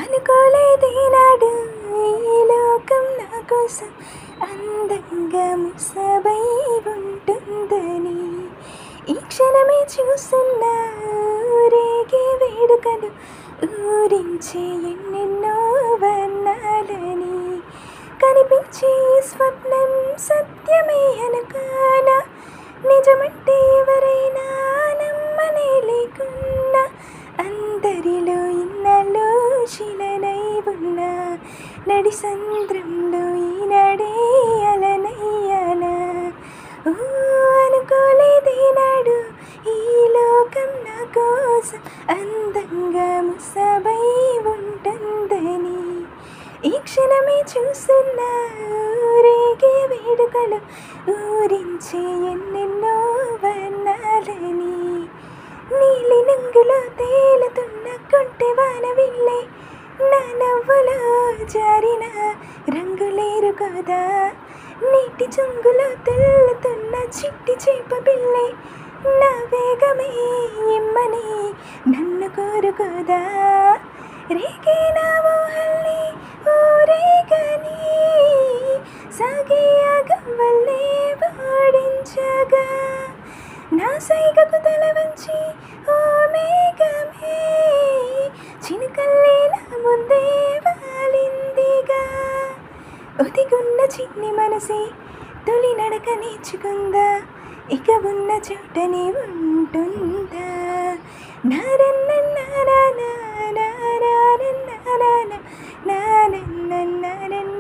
అనుకోలేదేనాడు ఈ లోకం నా కోసం అందంగా ముసబై ఉంటుందని. ఈ క్షణమే చూస్తున్నా ఊరేగే వేడుకలు ఊరించే ఎన్నెన్నో వర్ణాలని. కనిపించే స్వప్నం సత్యమే అనుకోనా, నిజమంటే ఎవరైనా నమ్మనే లేకున్నా. అందరిలో ఇన్నాళ్ళు శిలనై ఉన్నా, నడి సంద్రంలో ఈనాడే అలనయ్యానా. ఓ అనుకోలేదేనాడు ఈ లోకం నా కోసం అందంగా ముసబై ఉంటుందని. ఈ క్షణమే చూస్తున్నా ఊరేగే వేడుకలు ఊరించే ఎన్నెన్నో వర్ణాలని. నీలి నంగులో తేలుతున్న కొంటె వాన విల్లే, నా నవ్వులో జారిన రంగులేరు కదా. నీటి చెంగులో తెల్లుతున్న చిట్టి చేప పిల్లే, నా వేగమే ఇమ్మని నన్ను కోరుకోదా. రేగే నా ఊహల్ని ఊరేగని సాగే యాగం వల్లే ఓడించగా, నా సైగకు తల వంచి ఓ మేఘమే చినుకల్లే నా ముందే వాలిందిగా. ఒదిగున్న చిన్ని మనసే తొలి నడక నేర్చుకుందా, ఇక ఉన్న చోటనే ఉంటుందా. నారన్న నారన్న నారన్న నారన్న నారన్న